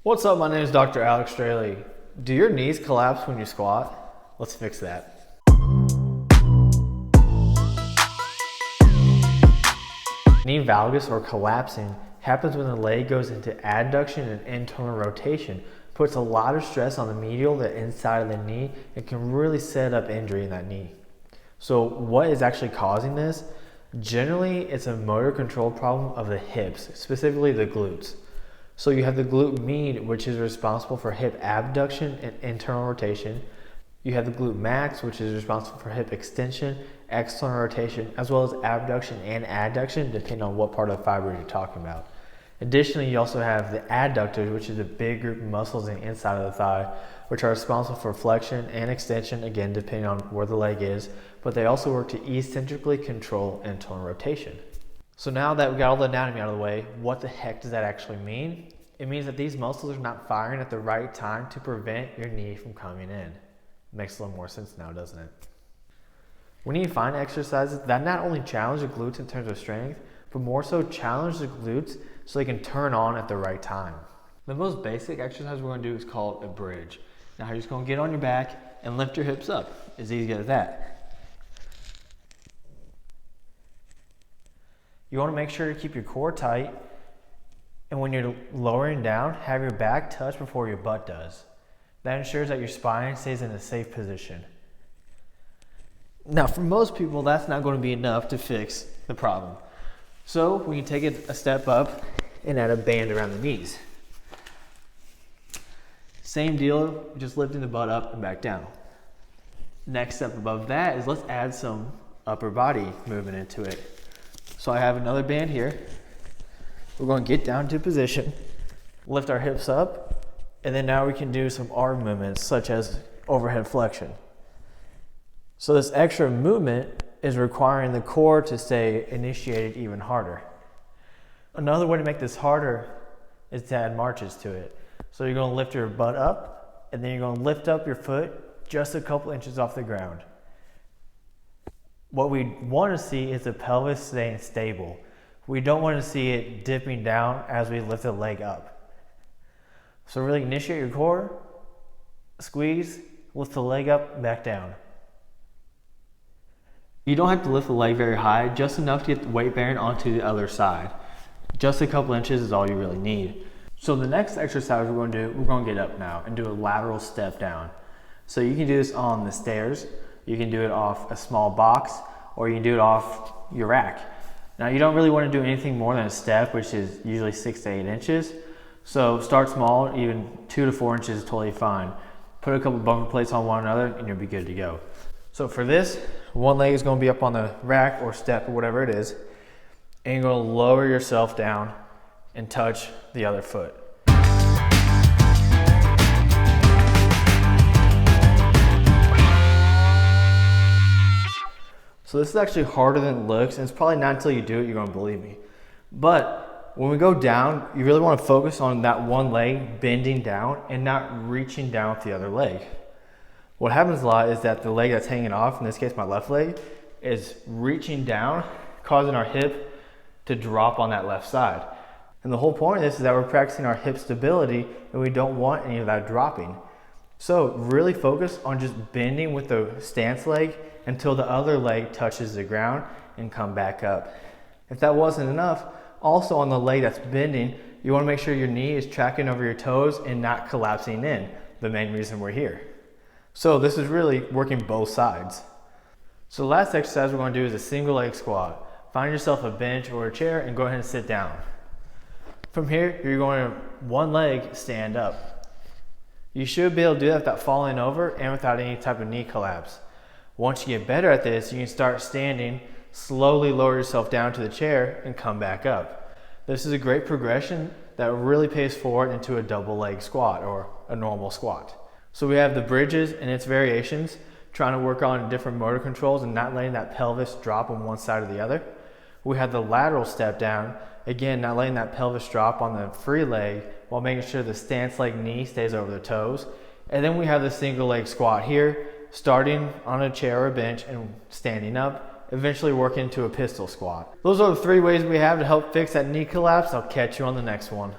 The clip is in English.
What's up, my name is Dr. Alex Straley. Do your knees collapse when you squat? Let's fix that. Knee valgus, or collapsing, happens when the leg goes into adduction and internal rotation, puts a lot of stress on the medial, the inside of the knee, and can really set up injury in that knee. So what is actually causing this? Generally, it's a motor control problem of the hips, specifically the glutes. So you have the glute med, which is responsible for hip abduction and internal rotation. You have the glute max, which is responsible for hip extension, external rotation, as well as abduction and adduction, depending on what part of the fiber you're talking about. Additionally, you also have the adductors, which is a big group of muscles on the inside of the thigh, which are responsible for flexion and extension, again, depending on where the leg is, but they also work to eccentrically control internal rotation. So now that we got all the anatomy out of the way, what the heck does that actually mean? It means that these muscles are not firing at the right time to prevent your knee from coming in. Makes a little more sense now, doesn't it? We need to find exercises that not only challenge the glutes in terms of strength, but more so challenge the glutes so they can turn on at the right time. The most basic exercise we're going to do is called a bridge. Now you're just going to get on your back and lift your hips up. It's easy as that. You want to make sure to keep your core tight, and when you're lowering down, have your back touch before your butt does. That ensures that your spine stays in a safe position. Now, for most people, that's not going to be enough to fix the problem. So we can take it a step up and add a band around the knees. Same deal, just lifting the butt up and back down. Next step above that is let's add some upper body movement into it. So I have another band here. We're going to get down to position, lift our hips up, and then now we can do some arm movements such as overhead flexion. So this extra movement is requiring the core to stay initiated even harder. Another way to make this harder is to add marches to it. So you're going to lift your butt up, and then you're going to lift up your foot just a couple inches off the ground. What we want to see is the pelvis staying stable. We don't want to see it dipping down as we lift the leg up. So really initiate your core, squeeze, lift the leg up, back down. You don't have to lift the leg very high, just enough to get the weight bearing onto the other side. Just a couple inches is all you really need. So the next exercise we're going to do, we're going to get up now and do a lateral step down. So you can do this on the stairs, you can do it off a small box, or you can do it off your rack. Now you don't really want to do anything more than a step, which is usually 6 to 8 inches. So start small, even 2 to 4 inches is totally fine. Put a couple bumper plates on one another and you'll be good to go. So for this, one leg is going to be up on the rack or step or whatever it is, and you're going to lower yourself down and touch the other foot. So this is actually harder than it looks, and it's probably not until you do it you're going to believe me. But when we go down, you really want to focus on that one leg bending down and not reaching down with the other leg. What happens a lot is that the leg that's hanging off, in this case my left leg, is reaching down, causing our hip to drop on that left side. And the whole point of this is that we're practicing our hip stability, and we don't want any of that dropping. So really focus on just bending with the stance leg until the other leg touches the ground and come back up. If that wasn't enough, also on the leg that's bending, you want to make sure your knee is tracking over your toes and not collapsing in, the main reason we're here. So this is really working both sides. So the last exercise we're going to do is a single leg squat. Find yourself a bench or a chair and go ahead and sit down. From here, you're going to one leg stand up. You should be able to do that without falling over and without any type of knee collapse. Once you get better at this, you can start standing, slowly lower yourself down to the chair and come back up. This is a great progression that really pays forward into a double leg squat or a normal squat. So we have the bridges and its variations, trying to work on different motor controls and not letting that pelvis drop on one side or the other. We have the lateral step down, again, not letting that pelvis drop on the free leg while making sure the stance leg knee stays over the toes. And then we have the single leg squat here, starting on a chair or a bench and standing up, eventually working into a pistol squat. Those are the 3 ways we have to help fix that knee collapse. I'll catch you on the next one.